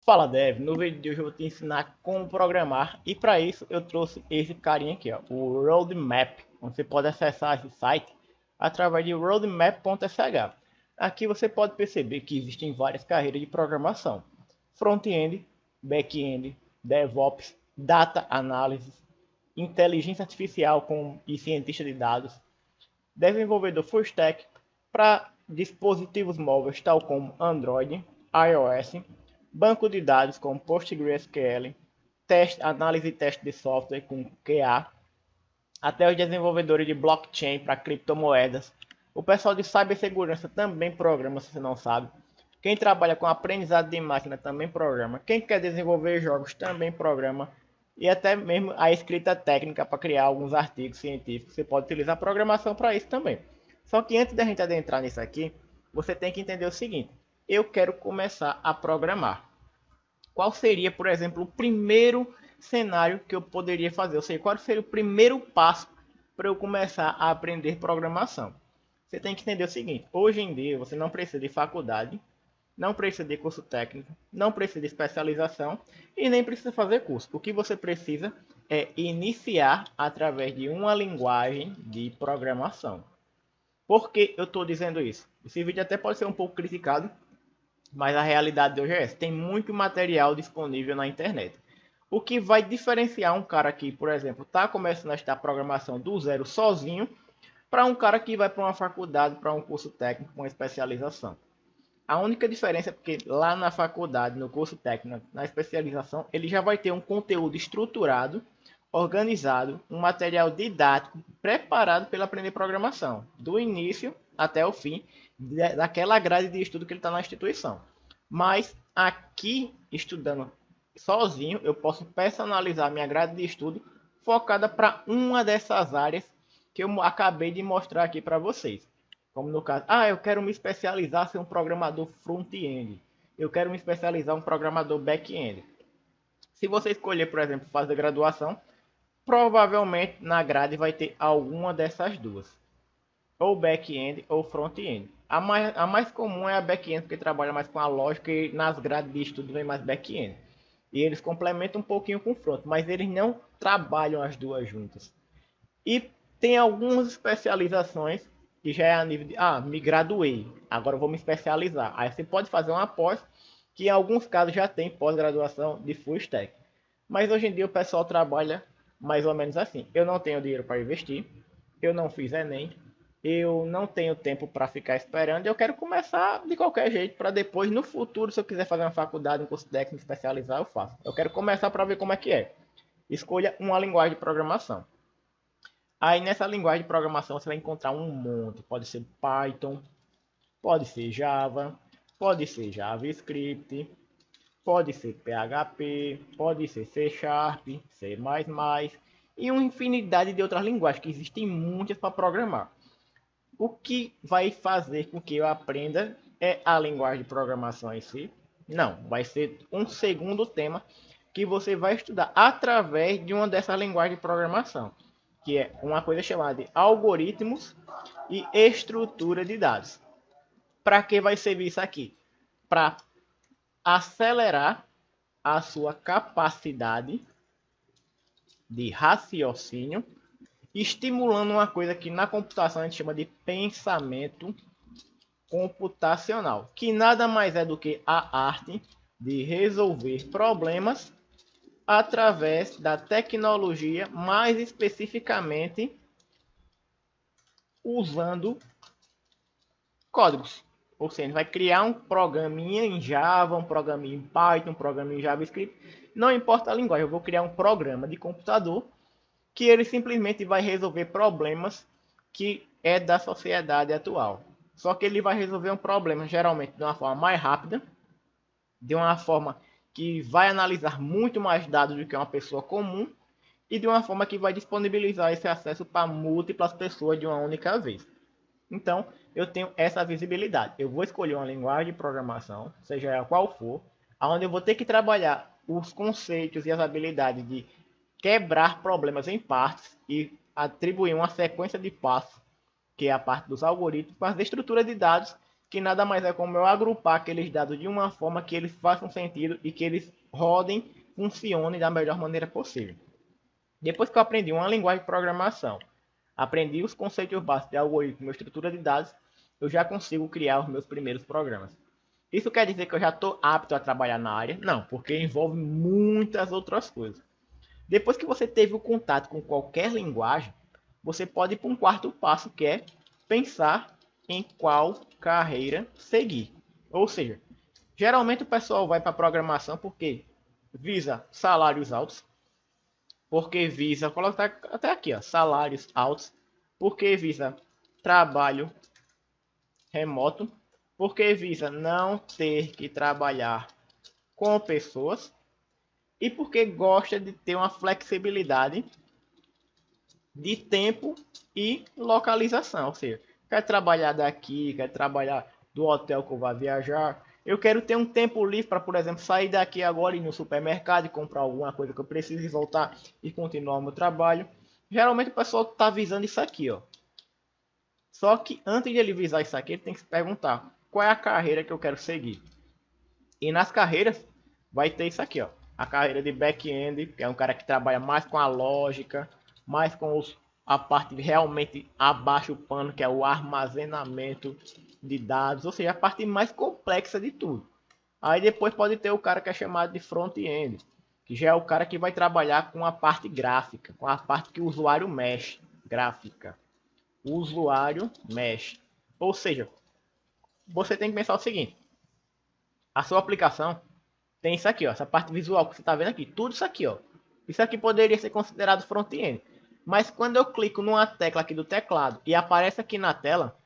Fala Dev, no vídeo de hoje eu vou te ensinar como programar e para isso eu trouxe esse carinha aqui, ó, o Roadmap. Você pode acessar esse site através de roadmap.sh. Aqui você pode perceber que existem várias carreiras de programação: front-end, back-end, DevOps, Data Analysis, Inteligência Artificial e cientista de dados, desenvolvedor full stack para dispositivos móveis tal como Android, iOS, banco de dados com PostgreSQL, análise e teste de software com QA, até os desenvolvedores de blockchain para criptomoedas. O pessoal de cibersegurança também programa, se você não sabe. Quem trabalha com aprendizado de máquina também programa. Quem quer desenvolver jogos também programa. E até mesmo a escrita técnica para criar alguns artigos científicos. Você pode utilizar a programação para isso também. Só que antes da gente adentrar nisso aqui, você tem que entender o seguinte: eu quero começar a programar. Qual seria, por exemplo, o primeiro cenário que eu poderia fazer? Ou seja, qual seria o primeiro passo para eu começar a aprender programação? Você tem que entender o seguinte: hoje em dia você não precisa de faculdade, não precisa de curso técnico, não precisa de especialização e nem precisa fazer curso. O que você precisa é iniciar através de uma linguagem de programação. Por que eu estou dizendo isso? Esse vídeo até pode ser um pouco criticado, mas a realidade de hoje é essa. Tem muito material disponível na internet. O que vai diferenciar um cara que, por exemplo, está começando a estudar programação do zero sozinho, para um cara que vai para uma faculdade, para um curso técnico, com especialização. A única diferença é porque lá na faculdade, no curso técnico, na especialização, ele já vai ter um conteúdo estruturado, organizado, um material didático preparado para ele aprender programação, do início até o fim, daquela grade de estudo que ele está na instituição. Mas aqui, estudando sozinho, eu posso personalizar minha grade de estudo focada para uma dessas áreas que eu acabei de mostrar aqui para vocês. Como no caso, eu quero me especializar em ser um programador front-end. Eu quero me especializar em um programador back-end. Se você escolher, por exemplo, fazer graduação, provavelmente na grade vai ter alguma dessas duas. Ou back-end ou front-end. A mais comum é a back-end, porque trabalha mais com a lógica e nas grades de estudo vem mais back-end. E eles complementam um pouquinho com o front, mas eles não trabalham as duas juntas. E tem algumas especializações que já é a nível de, me graduei, agora eu vou me especializar. Aí você pode fazer uma pós, que em alguns casos já tem pós-graduação de full stack. Mas hoje em dia o pessoal trabalha mais ou menos assim: eu não tenho dinheiro para investir, eu não fiz Enem, eu não tenho tempo para ficar esperando, eu quero começar de qualquer jeito para depois, no futuro, se eu quiser fazer uma faculdade, um curso técnico, especializar, eu faço. Eu quero começar para ver como é que é. Escolha uma linguagem de programação. Aí nessa linguagem de programação você vai encontrar um monte. Pode ser Python, pode ser Java, pode ser JavaScript, pode ser PHP, pode ser C Sharp, C++ e uma infinidade de outras linguagens, que existem muitas para programar. O que vai fazer com que eu aprenda é a linguagem de programação em si? Não, vai ser um segundo tema que você vai estudar através de uma dessas linguagens de programação, que é uma coisa chamada de algoritmos e estrutura de dados. Para que vai servir isso aqui? Para acelerar a sua capacidade de raciocínio, estimulando uma coisa que na computação a gente chama de pensamento computacional, que nada mais é do que a arte de resolver problemas através da tecnologia, mais especificamente usando códigos. Ou seja, vai criar um programinha em Java, um programinha em Python, um programinha em JavaScript. Não importa a linguagem, eu vou criar um programa de computador que ele simplesmente vai resolver problemas que é da sociedade atual. Só que ele vai resolver um problema geralmente de uma forma mais rápida, de uma forma que vai analisar muito mais dados do que uma pessoa comum e de uma forma que vai disponibilizar esse acesso para múltiplas pessoas de uma única vez. Então, eu tenho essa visibilidade. Eu vou escolher uma linguagem de programação, seja ela qual for, onde eu vou ter que trabalhar os conceitos e as habilidades de quebrar problemas em partes e atribuir uma sequência de passos, que é a parte dos algoritmos, para a estrutura de dados, que nada mais é como eu agrupar aqueles dados de uma forma que eles façam sentido e que eles rodem, funcionem da melhor maneira possível. Depois que eu aprendi uma linguagem de programação, aprendi os conceitos básicos de algoritmo e estrutura de dados, eu já consigo criar os meus primeiros programas. Isso quer dizer que eu já estou apto a trabalhar na área? Não, porque envolve muitas outras coisas. Depois que você teve o contato com qualquer linguagem, você pode ir para um quarto passo, que é pensar em qual carreira seguir. Ou seja, geralmente o pessoal vai para a programação porque visa salários altos, porque visa, coloca até aqui, ó, salários altos, porque visa trabalho remoto, porque visa não ter que trabalhar com pessoas e porque gosta de ter uma flexibilidade de tempo e localização, ou seja, quer trabalhar daqui, quer trabalhar do hotel que eu vá viajar, eu quero ter um tempo livre para, por exemplo, sair daqui agora e ir no supermercado e comprar alguma coisa que eu preciso e voltar e continuar o meu trabalho. Geralmente o pessoal está visando isso aqui, ó. Só que antes de ele visar isso aqui, ele tem que se perguntar qual é a carreira que eu quero seguir. E nas carreiras vai ter isso aqui, ó. A carreira de back-end, que é um cara que trabalha mais com a lógica, mais com a parte realmente abaixo do pano, que é o armazenamento de dados, ou seja, a parte mais complexa de tudo. Aí depois pode ter o cara que é chamado de front-end, que já é o cara que vai trabalhar com a parte gráfica, com a parte que o usuário mexe, gráfica. O usuário mexe. Ou seja, você tem que pensar o seguinte: a sua aplicação tem isso aqui, ó, essa parte visual que você está vendo aqui, tudo isso aqui, ó. Isso aqui poderia ser considerado front-end. Mas quando eu clico numa tecla aqui do teclado e aparece aqui na tela,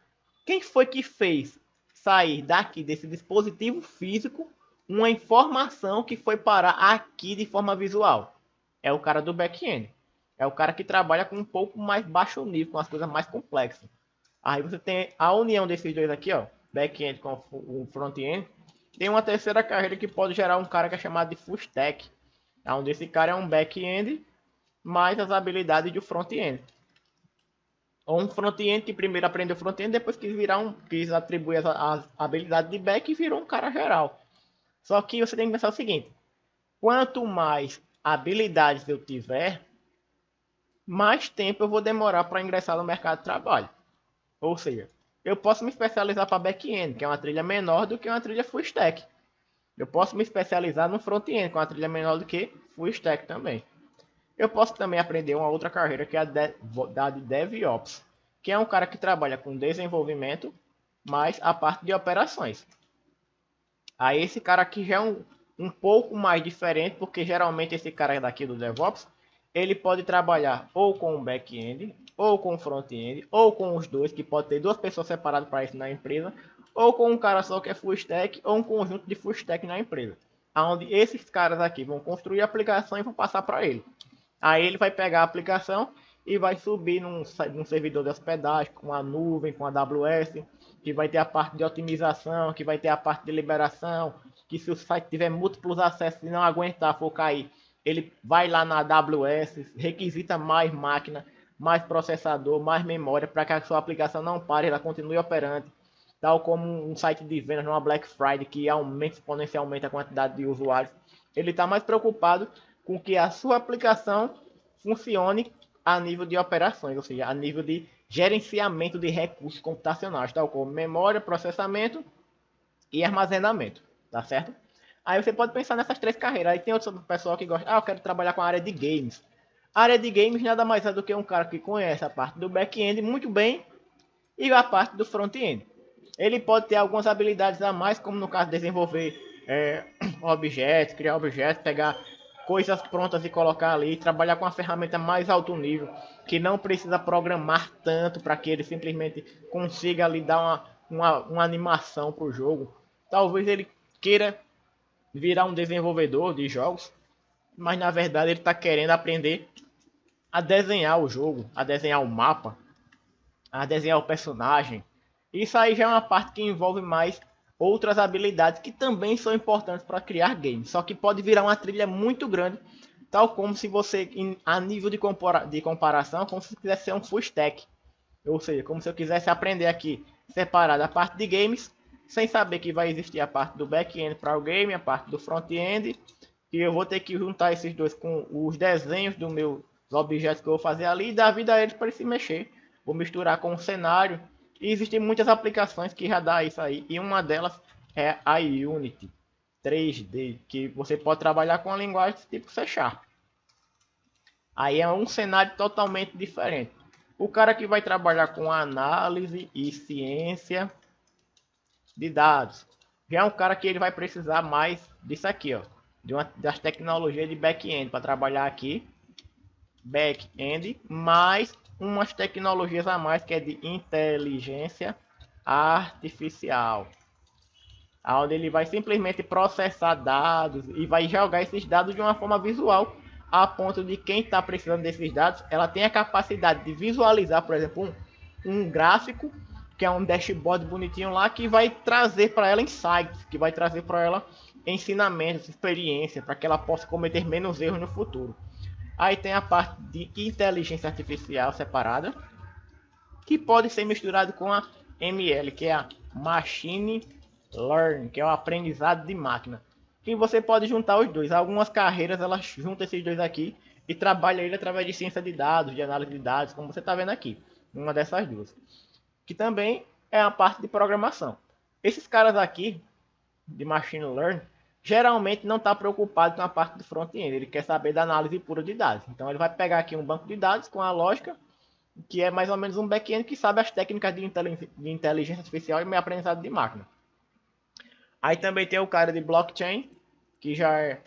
quem foi que fez sair daqui desse dispositivo físico uma informação que foi parar aqui de forma visual? É o cara do back-end. É o cara que trabalha com um pouco mais baixo nível, com as coisas mais complexas. Aí você tem a união desses dois aqui, ó, back-end com o front-end. Tem uma terceira carreira que pode gerar um cara que é chamado de full stack, onde esse cara é um back-end mais as habilidades do front-end. Ou um front-end que primeiro aprendeu front-end, depois quis atribuir as habilidades de back e virou um cara geral. Só que você tem que pensar o seguinte: quanto mais habilidades eu tiver, mais tempo eu vou demorar para ingressar no mercado de trabalho. Ou seja, eu posso me especializar para back-end, que é uma trilha menor do que uma trilha full stack. Eu posso me especializar no front-end, com uma trilha menor do que full stack também. Eu posso também aprender uma outra carreira, que é a de DevOps, que é um cara que trabalha com desenvolvimento, mais a parte de operações. Aí esse cara aqui já é um pouco mais diferente, porque geralmente esse cara daqui do DevOps, ele pode trabalhar ou com o back-end, ou com o front-end, ou com os dois, que pode ter duas pessoas separadas para isso na empresa, ou com um cara só que é full stack, ou um conjunto de full stack na empresa. Onde esses caras aqui vão construir a aplicação e vão passar para ele. Aí ele vai pegar a aplicação e vai subir num servidor de hospedagem, com a nuvem, com a AWS, que vai ter a parte de otimização, que vai ter a parte de liberação, que se o site tiver múltiplos acessos e não aguentar, for cair, ele vai lá na AWS, requisita mais máquina, mais processador, mais memória, para que a sua aplicação não pare, ela continue operante. Tal como um site de vendas numa Black Friday, que aumenta exponencialmente a quantidade de usuários. Ele está mais preocupado com que a sua aplicação funcione a nível de operações, ou seja, a nível de gerenciamento de recursos computacionais, tal como memória, processamento e armazenamento, tá certo? Aí você pode pensar nessas três carreiras. Aí tem outro pessoal que gosta, eu quero trabalhar com a área de games. A área de games nada mais é do que um cara que conhece a parte do back-end muito bem e a parte do front-end. Ele pode ter algumas habilidades a mais, como no caso de desenvolver objetos, criar objetos, pegar coisas prontas e colocar ali, trabalhar com uma ferramenta mais alto nível, que não precisa programar tanto para que ele simplesmente consiga ali dar uma animação para o jogo. Talvez ele queira virar um desenvolvedor de jogos, mas na verdade ele está querendo aprender a desenhar o jogo, a desenhar o mapa, a desenhar o personagem. Isso aí já é uma parte que envolve mais outras habilidades que também são importantes para criar games, só que pode virar uma trilha muito grande, tal como se você, a nível de comparação, como se quisesse ser um full stack, ou seja, como se eu quisesse aprender aqui separado a parte de games sem saber que vai existir a parte do back-end para o game, a parte do front-end, e eu vou ter que juntar esses dois com os desenhos dos meus objetos que eu vou fazer ali e dar vida a eles para eles se mexer. Vou misturar com o cenário, e existem muitas aplicações que já dá isso aí, e uma delas é a Unity 3D, que você pode trabalhar com a linguagem tipo C#. Aí é um cenário totalmente diferente. O cara que vai trabalhar com análise e ciência de dados, já é um cara que ele vai precisar mais disso aqui, ó, das tecnologias de back-end para trabalhar aqui, back-end, mais umas tecnologias a mais que é de inteligência artificial, onde ele vai simplesmente processar dados e vai jogar esses dados de uma forma visual, a ponto de quem está precisando desses dados, ela tem a capacidade de visualizar, por exemplo, um gráfico, que é um dashboard bonitinho lá, que vai trazer para ela insights, que vai trazer para ela ensinamentos, experiência, para que ela possa cometer menos erros no futuro. Aí tem a parte de inteligência artificial separada, que pode ser misturado com a ML, que é a Machine Learning, que é o aprendizado de máquina. E você pode juntar os dois. Algumas carreiras elas juntam esses dois aqui e trabalham ele através de ciência de dados, de análise de dados, como você está vendo aqui, uma dessas duas. Que também é a parte de programação. Esses caras aqui de Machine Learning geralmente não está preocupado com a parte do front-end. Ele quer saber da análise pura de dados. Então ele vai pegar aqui um banco de dados com a lógica, que é mais ou menos um back-end que sabe as técnicas de inteligência artificial e meio aprendizado de máquina. Aí também tem o cara de blockchain, que já é...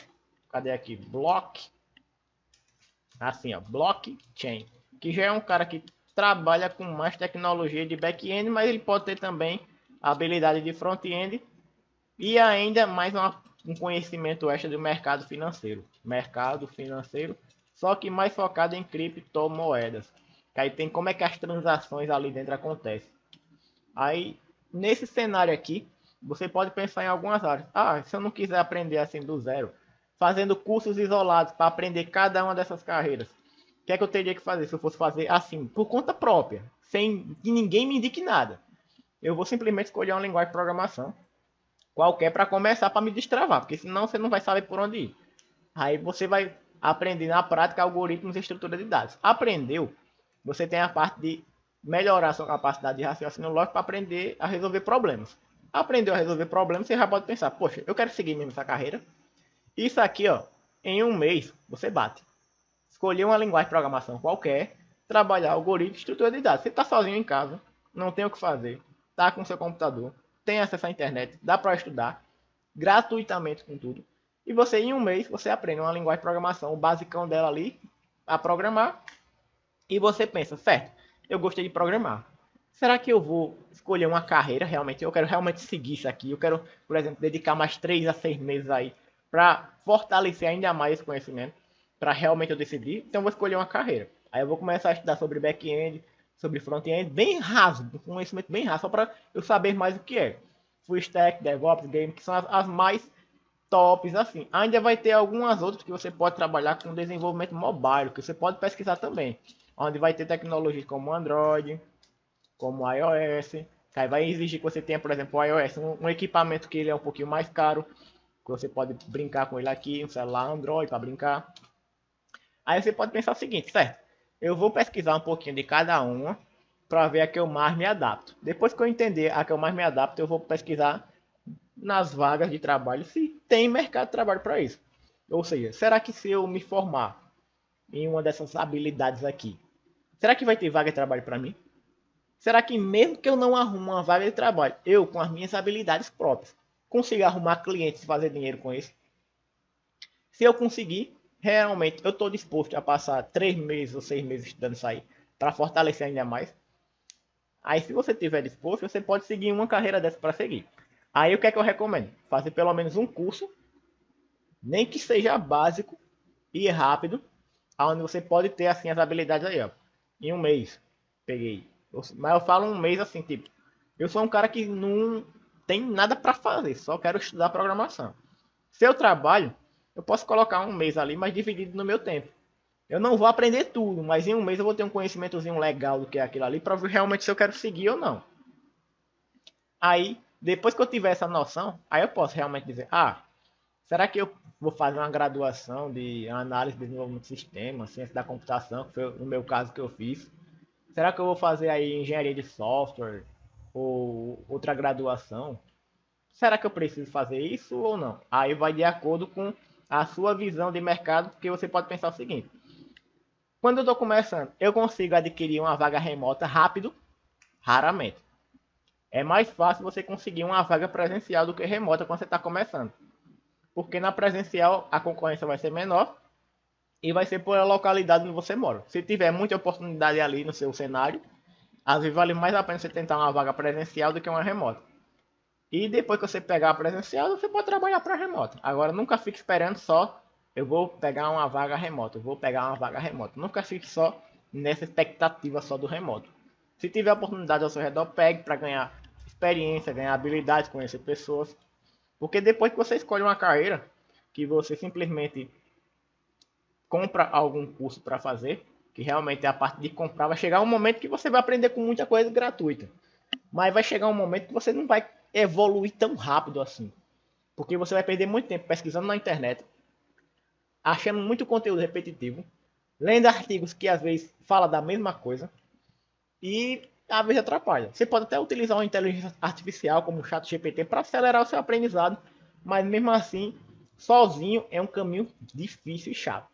Cadê aqui? Assim, ó. Blockchain. Que já é um cara que trabalha com mais tecnologia de back-end, mas ele pode ter também a habilidade de front-end e ainda mais um conhecimento extra do mercado financeiro. Mercado financeiro, só que mais focado em criptomoedas. Que aí tem como é que as transações ali dentro acontecem. Aí, nesse cenário aqui, você pode pensar em algumas áreas. Ah, se eu não quiser aprender assim do zero, fazendo cursos isolados para aprender cada uma dessas carreiras, o que é que eu teria que fazer se eu fosse fazer assim, por conta própria, sem que ninguém me indique nada? Eu vou simplesmente escolher uma linguagem de programação qualquer para começar, para me destravar, porque senão você não vai saber por onde ir. Aí você vai aprender na prática algoritmos e estrutura de dados. Aprendeu, você tem a parte de melhorar a sua capacidade de raciocínio lógico para aprender a resolver problemas. Aprendeu a resolver problemas, você já pode pensar, poxa, eu quero seguir mesmo essa carreira. Isso aqui, ó, em um mês, você bate. Escolher uma linguagem de programação qualquer, trabalhar algoritmo, estrutura de dados. Você está sozinho em casa, não tem o que fazer, está com seu computador, tem acesso à internet, dá para estudar gratuitamente com tudo. E você, em um mês, você aprende uma linguagem de programação, o basicão dela ali, a programar. E você pensa, certo, eu gostei de programar. Será que eu vou escolher uma carreira realmente? Eu quero realmente seguir isso aqui. Eu quero, por exemplo, dedicar mais 3 a 6 meses aí para fortalecer ainda mais esse conhecimento, para realmente eu decidir. Então eu vou escolher uma carreira. Aí eu vou começar a estudar sobre back-end, sobre front-end, bem raso, um conhecimento bem raso, só para eu saber mais o que é. Full stack, DevOps, Game, que são as mais tops assim. Ainda vai ter algumas outras que você pode trabalhar com desenvolvimento mobile, que você pode pesquisar também. Onde vai ter tecnologias como Android, como iOS, que aí vai exigir que você tenha, por exemplo, o iOS, um equipamento que ele é um pouquinho mais caro, que você pode brincar com ele aqui, um celular Android para brincar. Aí você pode pensar o seguinte, certo? Eu vou pesquisar um pouquinho de cada uma para ver a que eu mais me adapto. Depois que eu entender a que eu mais me adapto, eu vou pesquisar nas vagas de trabalho se tem mercado de trabalho para isso. Ou seja, será que se eu me formar em uma dessas habilidades aqui, será que vai ter vaga de trabalho para mim? Será que mesmo que eu não arrume uma vaga de trabalho, eu com as minhas habilidades próprias, consigo arrumar clientes e fazer dinheiro com isso? Se eu conseguir, realmente eu estou disposto a passar 3 meses ou 6 meses estudando isso aí para fortalecer ainda mais. Aí se você estiver disposto, você pode seguir uma carreira dessa para seguir. Aí o que é que eu recomendo? Fazer pelo menos um curso, nem que seja básico e rápido, onde você pode ter assim as habilidades aí, ó. Em um mês, peguei. Mas eu falo um mês assim, tipo, eu sou um cara que não tem nada para fazer, só quero estudar programação. Se eu trabalho, eu posso colocar um mês ali, mas dividido no meu tempo. Eu não vou aprender tudo, mas em um mês eu vou ter um conhecimentozinho legal do que é aquilo ali, para ver realmente se eu quero seguir ou não. Aí, Depois que eu tiver essa noção, aí eu posso realmente dizer, será que eu vou fazer uma graduação de análise de desenvolvimento de sistema, ciência da computação, que foi no meu caso que eu fiz? Será que eu vou fazer aí engenharia de software ou outra graduação? Será que eu preciso fazer isso ou não? Aí vai de acordo com a sua visão de mercado, porque você pode pensar o seguinte: quando eu estou começando, eu consigo adquirir uma vaga remota rápido? Raramente. É mais fácil você conseguir uma vaga presencial do que remota quando você está começando. Porque na presencial a concorrência vai ser menor e vai ser por a localidade onde você mora. Se tiver muita oportunidade ali no seu cenário, às vezes vale mais a pena você tentar uma vaga presencial do que uma remota. E depois que você pegar a presencial, você pode trabalhar para remota. Agora nunca fique esperando só, eu vou pegar uma vaga remota, eu vou pegar uma vaga remota. Nunca fique só nessa expectativa só do remoto. Se tiver oportunidade ao seu redor, pegue para ganhar experiência, ganhar habilidades, conhecer pessoas. Porque depois que você escolhe uma carreira, que você simplesmente compra algum curso para fazer, que realmente é a parte de comprar, vai chegar um momento que você vai aprender com muita coisa gratuita. Mas vai chegar um momento que você não vai evoluir tão rápido assim. Porque você vai perder muito tempo pesquisando na internet, achando muito conteúdo repetitivo, lendo artigos que às vezes fala da mesma coisa e às vezes atrapalha. Você pode até utilizar uma inteligência artificial como o ChatGPT para acelerar o seu aprendizado, mas mesmo assim, sozinho é um caminho difícil e chato.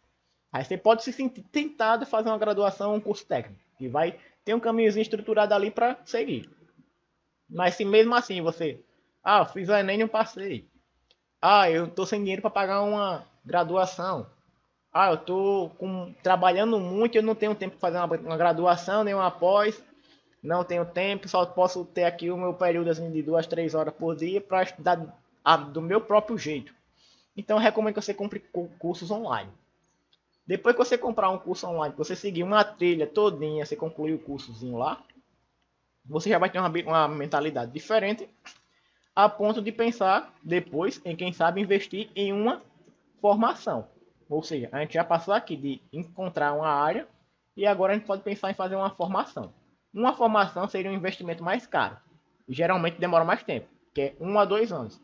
Aí você pode se sentir tentado a fazer uma graduação, um curso técnico, que vai ter um caminhozinho estruturado ali para seguir. Mas se mesmo assim você, eu fiz o Enem e não passei. Eu tô sem dinheiro para pagar uma graduação. Eu tô trabalhando muito, eu não tenho tempo para fazer uma graduação, nem uma pós. Não tenho tempo, só posso ter aqui o meu período assim, de 2, 3 horas por dia para estudar do meu próprio jeito. Então eu recomendo que você compre cursos online. Depois que você comprar um curso online, que você seguir uma trilha todinha, você concluir o cursozinho lá, você já vai ter uma mentalidade diferente, a ponto de pensar depois em quem sabe investir em uma formação. Ou seja, a gente já passou aqui de encontrar uma área e agora a gente pode pensar em fazer uma formação. Uma formação seria um investimento mais caro e geralmente demora mais tempo, que é 1 a 2 anos.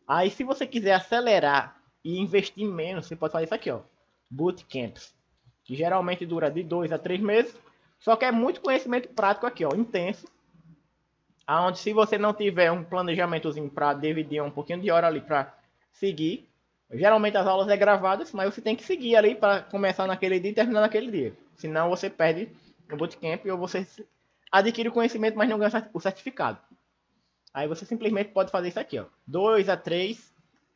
Aí se você quiser acelerar e investir menos, você pode fazer isso aqui, ó, bootcamps, que geralmente dura de 2 a 3 meses, só que é muito conhecimento prático aqui, ó, intenso, aonde se você não tiver um planejamentozinho para dividir um pouquinho de hora ali para seguir, geralmente as aulas é gravadas, mas você tem que seguir ali para começar naquele dia e terminar naquele dia. Senão você perde o bootcamp ou você adquire o conhecimento, mas não ganha o certificado. Aí você simplesmente pode fazer isso aqui, ó, 2 a 3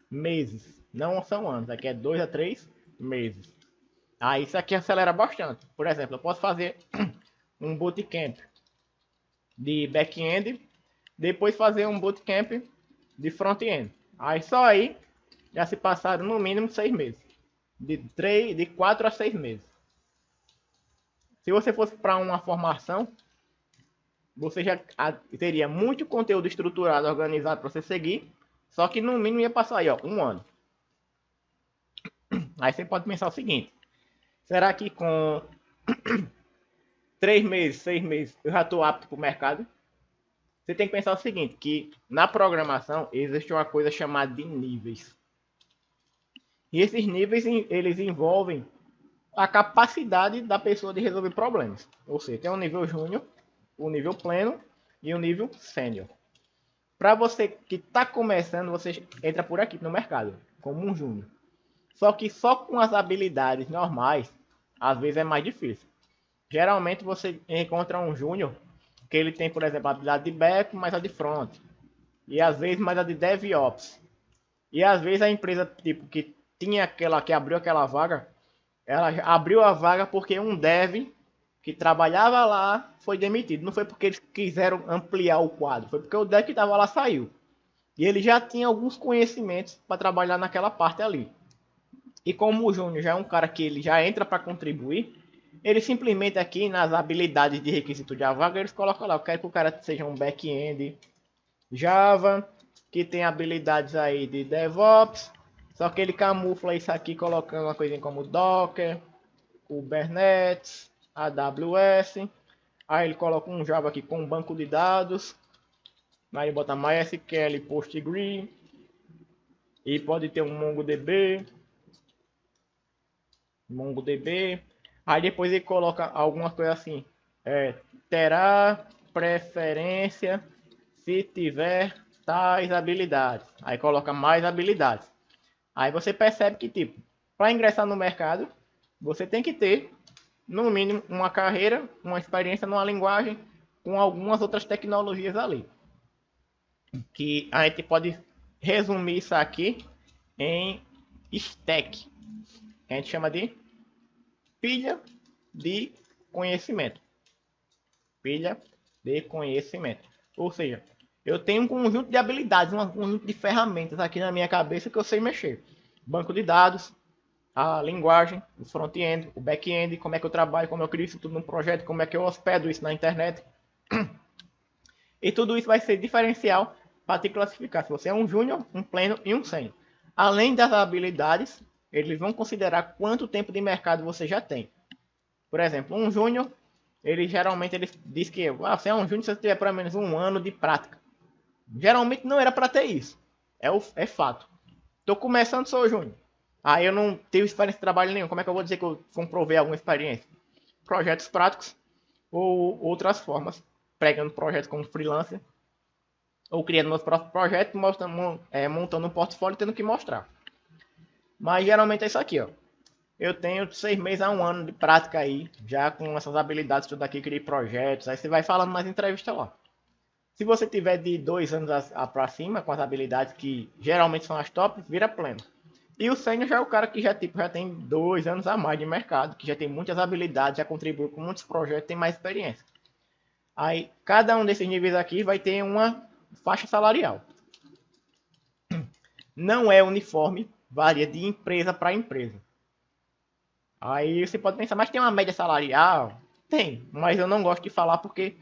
meses. Não são anos, aqui é 2 a 3 meses. Aí isso aqui acelera bastante. Por exemplo, eu posso fazer um bootcamp de back-end, depois fazer um bootcamp de front-end. Aí só aí já se passaram no mínimo 6 meses. De 4 a 6 meses. Se você fosse para uma formação, você já teria muito conteúdo estruturado, organizado para você seguir, só que no mínimo ia passar aí, ó, 1 ano. Aí você pode pensar o seguinte: será que com 3 meses, 6 meses, eu já estou apto para o mercado? Você tem que pensar o seguinte, que na programação existe uma coisa chamada de níveis. E esses níveis, eles envolvem a capacidade da pessoa de resolver problemas. Ou seja, tem o nível júnior, o nível pleno e o nível sênior. Para você que está começando, você entra por aqui no mercado, como um júnior. Só que só com as habilidades normais, às vezes é mais difícil. Geralmente você encontra um júnior que ele tem, por exemplo, a habilidade de back, mas a de front. E às vezes mais a de DevOps. E às vezes a empresa tipo que tinha aquela que abriu aquela vaga, ela abriu a vaga porque um dev que trabalhava lá foi demitido. Não foi porque eles quiseram ampliar o quadro, foi porque o dev que estava lá saiu. E ele já tinha alguns conhecimentos para trabalhar naquela parte ali. E como o Júnior já é um cara que ele já entra para contribuir, ele simplesmente aqui nas habilidades de requisito de vaga, eles colocam lá, eu quero que o cara seja um back-end Java, que tem habilidades aí de DevOps, só que ele camufla isso aqui colocando uma coisinha como Docker, Kubernetes, AWS, aí ele coloca um Java aqui com um banco de dados, Aí bota MySQL, Postgre. E pode ter um MongoDB. Aí depois ele coloca algumas coisas assim. Terá preferência se tiver tais habilidades. Aí coloca mais habilidades. Aí você percebe que, tipo, para ingressar no mercado, você tem que ter, no mínimo, uma carreira, uma experiência numa linguagem com algumas outras tecnologias ali. Que a gente pode resumir isso aqui em stack. A gente chama de pilha de conhecimento. Pilha de conhecimento. Ou seja, eu tenho um conjunto de habilidades, um conjunto de ferramentas aqui na minha cabeça que eu sei mexer. Banco de dados, a linguagem, o front-end, o back-end, como é que eu trabalho, como eu crio isso tudo num projeto, como é que eu hospedo isso na internet. E tudo isso vai ser diferencial para te classificar se você é um júnior, um pleno e um sênior. Além das habilidades, eles vão considerar quanto tempo de mercado você já tem. Por exemplo, um júnior, ele geralmente diz que você é um júnior se você tiver pelo menos um ano de prática. Geralmente não era para ter isso. É fato. Estou começando, sou júnior. Aí eu não tenho experiência de trabalho nenhum. Como é que eu vou dizer que eu comprovei alguma experiência? Projetos práticos ou outras formas. Pregando projetos como freelancer. Ou criando meus próprios projetos, montando um portfólio e tendo que mostrar. Mas geralmente é isso aqui, ó. Eu tenho 6 meses a 1 ano de prática aí, já com essas habilidades tudo aqui, criei projetos, aí você vai falando mais entrevista lá. Se você tiver de 2 anos para cima, com as habilidades que geralmente são as tops, vira pleno. E o sênior já é o cara que já tem 2 anos a mais de mercado, que já tem muitas habilidades, já contribuiu com muitos projetos, tem mais experiência. Aí, cada um desses níveis aqui vai ter uma faixa salarial. Não é uniforme, varia de empresa para empresa. Aí você pode pensar, mas tem uma média salarial? Tem, mas eu não gosto de falar porque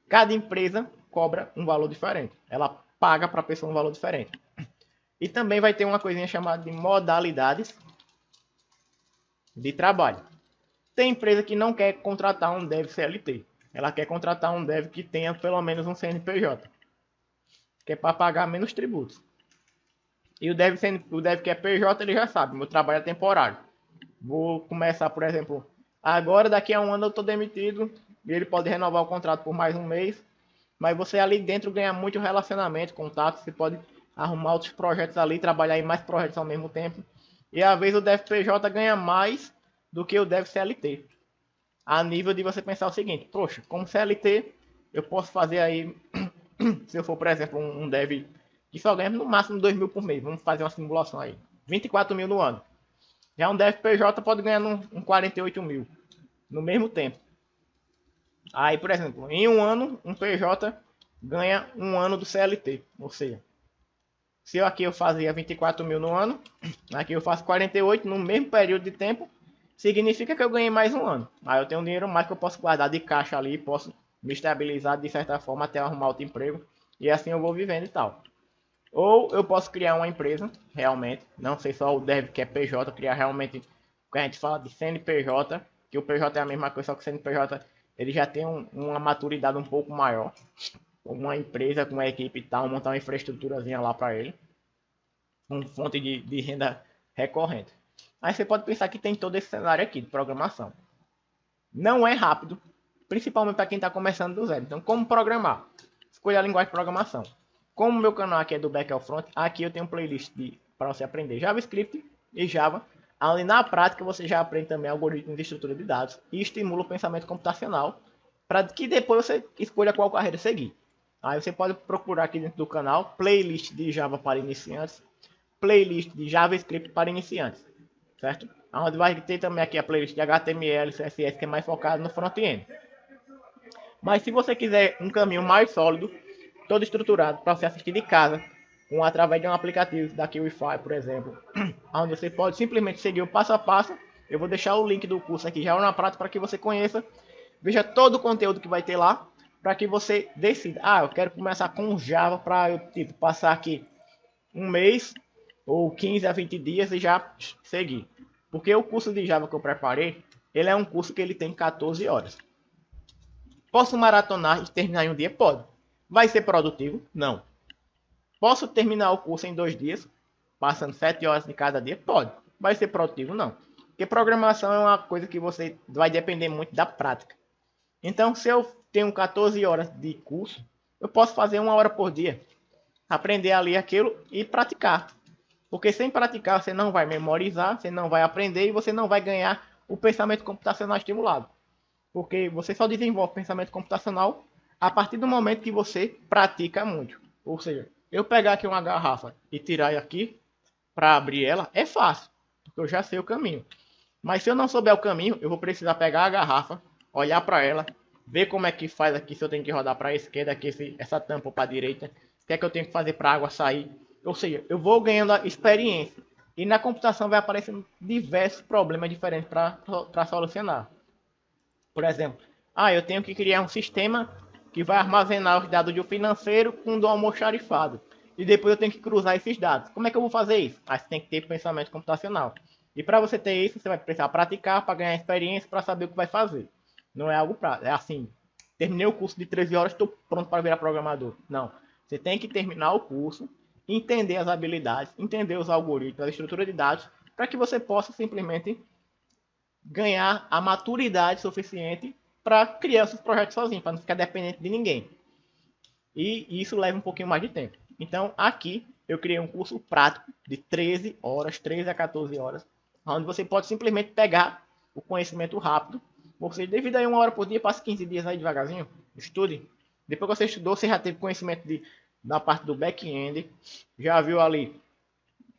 cada empresa cobra um valor diferente. Ela paga para a pessoa um valor diferente. E também vai ter uma coisinha chamada de modalidades de trabalho. Tem empresa que não quer contratar um dev CLT. Ela quer contratar um dev que tenha pelo menos um CNPJ. Que é para pagar menos tributos. E o dev que é PJ, ele já sabe, meu trabalho é temporário. Vou começar, por exemplo, agora daqui a um ano eu estou demitido. E ele pode renovar o contrato por mais um mês. Mas você ali dentro ganha muito relacionamento, contato. Você pode arrumar outros projetos ali, trabalhar em mais projetos ao mesmo tempo. E às vezes o dev PJ ganha mais do que o dev CLT. A nível de você pensar o seguinte, poxa, como CLT eu posso fazer aí, se eu for, por exemplo, um dev que só ganha no máximo 2 mil por mês, vamos fazer uma simulação aí, 24 mil no ano. Já um dev PJ pode ganhar um 48 mil no mesmo tempo. Aí, por exemplo, em um ano, um PJ ganha um ano do CLT, ou seja, se aqui eu fazia 24 mil no ano, aqui eu faço 48 no mesmo período de tempo, significa que eu ganhei mais um ano. Aí eu tenho um dinheiro mais que eu posso guardar de caixa ali, posso me estabilizar de certa forma até arrumar outro emprego. E assim eu vou vivendo e tal. Ou eu posso criar uma empresa, realmente. Não sei só o dev que é PJ, criar realmente o que a gente fala de CNPJ, que o PJ é a mesma coisa, só que o CNPJ ele já tem uma maturidade um pouco maior. Uma empresa com uma equipe e tal, montar uma infraestruturazinha lá para ele. Uma fonte de renda recorrente. Aí você pode pensar que tem todo esse cenário aqui de programação. Não é rápido, principalmente para quem está começando do zero. Então, como programar? Escolha a linguagem de programação. Como o meu canal aqui é do Back ao Front, aqui eu tenho um playlist para você aprender JavaScript e Java. Ali na prática você já aprende também algoritmos de estrutura de dados e estimula o pensamento computacional para que depois você escolha qual carreira seguir. Aí você pode procurar aqui dentro do canal playlist de Java para iniciantes, playlist de JavaScript para iniciantes. Certo? Onde vai ter também aqui a playlist de HTML, CSS, que é mais focado no front-end. Mas se você quiser um caminho mais sólido, todo estruturado, para você assistir de casa, através de um aplicativo da Wi-Fi, por exemplo, onde você pode simplesmente seguir o passo a passo, eu vou deixar o link do curso aqui já na prática para que você conheça, veja todo o conteúdo que vai ter lá, para que você decida, eu quero começar com Java para eu passar aqui um mês ou 15 a 20 dias e já seguir. Porque o curso de Java que eu preparei, ele é um curso que ele tem 14 horas. Posso maratonar e terminar em um dia? Pode. Vai ser produtivo? Não. Posso terminar o curso em 2 dias, passando 7 horas de cada dia? Pode. Vai ser produtivo? Não. Porque programação é uma coisa que você vai depender muito da prática. Então, se eu tenho 14 horas de curso, eu posso fazer 1 hora por dia. Aprender ali aquilo e praticar. Porque sem praticar, você não vai memorizar, você não vai aprender e você não vai ganhar o pensamento computacional estimulado. Porque você só desenvolve pensamento computacional a partir do momento que você pratica muito. Ou seja, eu pegar aqui uma garrafa e tirar aqui para abrir ela é fácil, porque eu já sei o caminho. Mas se eu não souber o caminho, eu vou precisar pegar a garrafa, olhar para ela, ver como é que faz aqui, se eu tenho que rodar para a esquerda, aqui essa tampa para a direita, o que é que eu tenho que fazer para a água sair. Ou seja, eu vou ganhando a experiência. E na computação vai aparecendo diversos problemas diferentes para solucionar. Por exemplo, eu tenho que criar um sistema que vai armazenar os dados de um financeiro com do almoxarifado. E depois eu tenho que cruzar esses dados. Como é que eu vou fazer isso? Você tem que ter pensamento computacional. E para você ter isso, você vai precisar praticar para ganhar experiência, para saber o que vai fazer. Não é algo prático. É assim, terminei o curso de 13 horas, estou pronto para virar programador. Não. Você tem que terminar o curso, entender as habilidades, entender os algoritmos, a estrutura de dados, para que você possa simplesmente ganhar a maturidade suficiente para criar seus projetos sozinho, para não ficar dependente de ninguém. E isso leva um pouquinho mais de tempo. Então, aqui eu criei um curso prático de 13 horas, 13 a 14 horas, onde você pode simplesmente pegar o conhecimento rápido. Você devido a 1 hora por dia, passe 15 dias aí devagarzinho, estude. Depois que você estudou, você já teve conhecimento da parte do back-end, já viu ali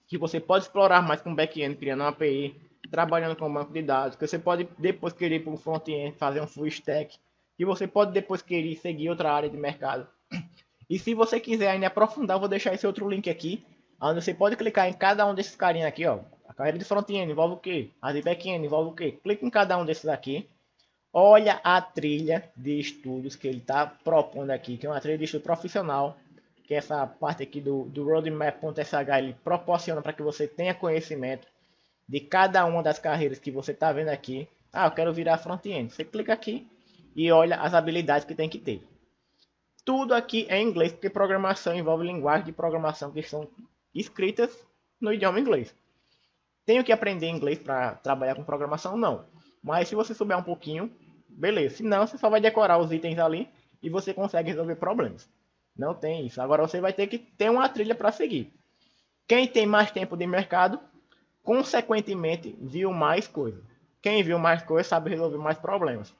que você pode explorar mais com back-end, criando uma API, trabalhando com um banco de dados, que você pode depois querer ir para o front-end, fazer um full stack, que você pode depois querer seguir outra área de mercado. E se você quiser ainda aprofundar, eu vou deixar esse outro link aqui, onde você pode clicar em cada um desses carinhas aqui, ó. A carreira de front-end envolve o quê? A de back-end envolve o quê? Clique em cada um desses aqui. Olha a trilha de estudos que ele está propondo aqui, que é uma trilha de estudo profissional, que essa parte aqui do roadmap.sh ele proporciona para que você tenha conhecimento de cada uma das carreiras que você está vendo aqui. Eu quero virar front-end. Você clica aqui e olha as habilidades que tem que ter. Tudo aqui é em inglês, porque programação envolve linguagem de programação que são escritas no idioma inglês. Tenho que aprender inglês para trabalhar com programação? Não. Mas se você souber um pouquinho, beleza. Se não, você só vai decorar os itens ali e você consegue resolver problemas. Não tem isso. Agora você vai ter que ter uma trilha para seguir. Quem tem mais tempo de mercado, consequentemente, viu mais coisas. Quem viu mais coisas sabe resolver mais problemas.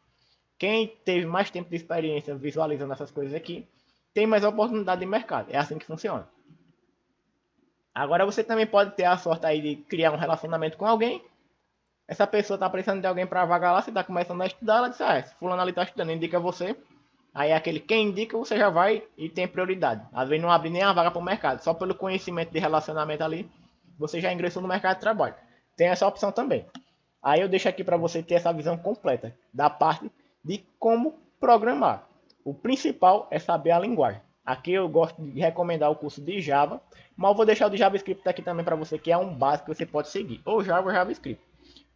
Quem teve mais tempo de experiência visualizando essas coisas aqui, tem mais oportunidade de mercado. É assim que funciona. Agora você também pode ter a sorte aí de criar um relacionamento com alguém. Essa pessoa está precisando de alguém para vagar lá, você está começando a estudar, ela diz, esse fulano ali está estudando, indica você. Aí aquele quem indica, você já vai e tem prioridade. Às vezes não abre nem a vaga para o mercado, só pelo conhecimento de relacionamento ali, você já ingressou no mercado de trabalho. Tem essa opção também. Aí eu deixo aqui para você ter essa visão completa da parte de como programar. O principal é saber a linguagem. Aqui eu gosto de recomendar o curso de Java, mas eu vou deixar o de JavaScript aqui também para você, que é um básico que você pode seguir, ou Java ou JavaScript.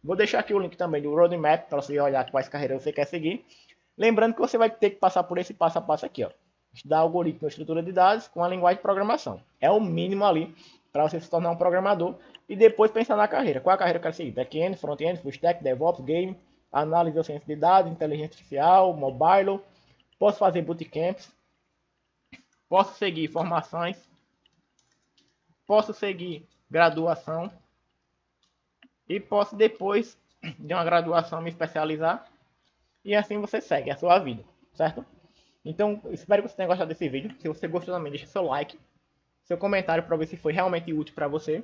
Vou deixar aqui o link também do roadmap para você olhar quais carreiras você quer seguir. Lembrando que você vai ter que passar por esse passo a passo aqui, ó. Estudar algoritmo, estrutura de dados com a linguagem de programação. É o mínimo ali para você se tornar um programador e depois pensar na carreira. Qual a carreira que eu quero seguir? Back-end, front-end, full stack, DevOps, game, análise ou ciência de dados, inteligência artificial, mobile. Posso fazer bootcamps. Posso seguir formações. Posso seguir graduação. E posso depois de uma graduação me especializar. E assim você segue a sua vida, certo? Então, espero que você tenha gostado desse vídeo. Se você gostou também, deixa seu like, seu comentário para ver se foi realmente útil para você.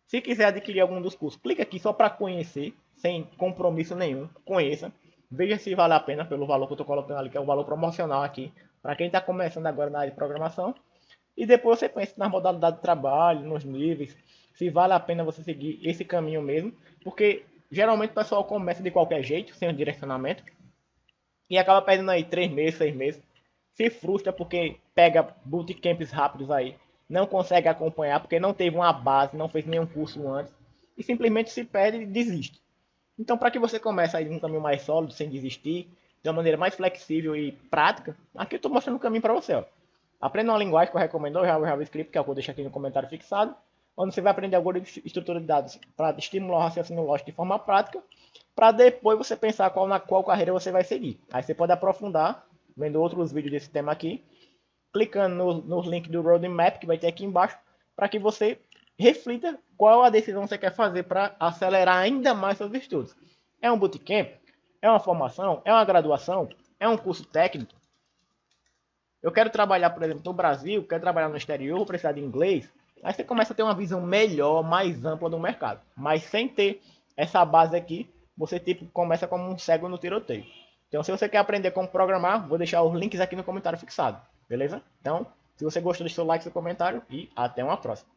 Se quiser adquirir algum dos cursos, clica aqui só para conhecer, sem compromisso nenhum. Conheça, veja se vale a pena pelo valor que eu estou colocando ali, que é o valor promocional aqui, para quem está começando agora na área de programação. E depois você pensa nas modalidades de trabalho, nos níveis, se vale a pena você seguir esse caminho mesmo, porque geralmente o pessoal começa de qualquer jeito, sem um direcionamento, e acaba perdendo aí 3 meses, 6 meses, se frustra porque pega bootcamps rápidos aí, não consegue acompanhar porque não teve uma base, não fez nenhum curso antes, e simplesmente se perde e desiste. Então, para que você comece aí um caminho mais sólido, sem desistir, de uma maneira mais flexível e prática, aqui eu estou mostrando o caminho para você, ó. Aprenda uma linguagem que eu recomendo, o JavaScript, que é o que eu deixo aqui no comentário fixado, onde você vai aprender algoritmos de estrutura de dados para estimular o raciocínio lógico de forma prática, para depois você pensar na qual carreira você vai seguir. Aí você pode aprofundar, vendo outros vídeos desse tema aqui, clicando nos links do Roadmap, que vai ter aqui embaixo, para que você reflita qual a decisão você quer fazer para acelerar ainda mais seus estudos. É um bootcamp? É uma formação? É uma graduação? É um curso técnico? Eu quero trabalhar, por exemplo, no Brasil, quero trabalhar no exterior, vou precisar de inglês. Aí você começa a ter uma visão melhor, mais ampla do mercado. Mas sem ter essa base aqui, você tipo começa como um cego no tiroteio. Então, se você quer aprender como programar, vou deixar os links aqui no comentário fixado. Beleza? Então, se você gostou, deixa seu like, seu comentário e até uma próxima.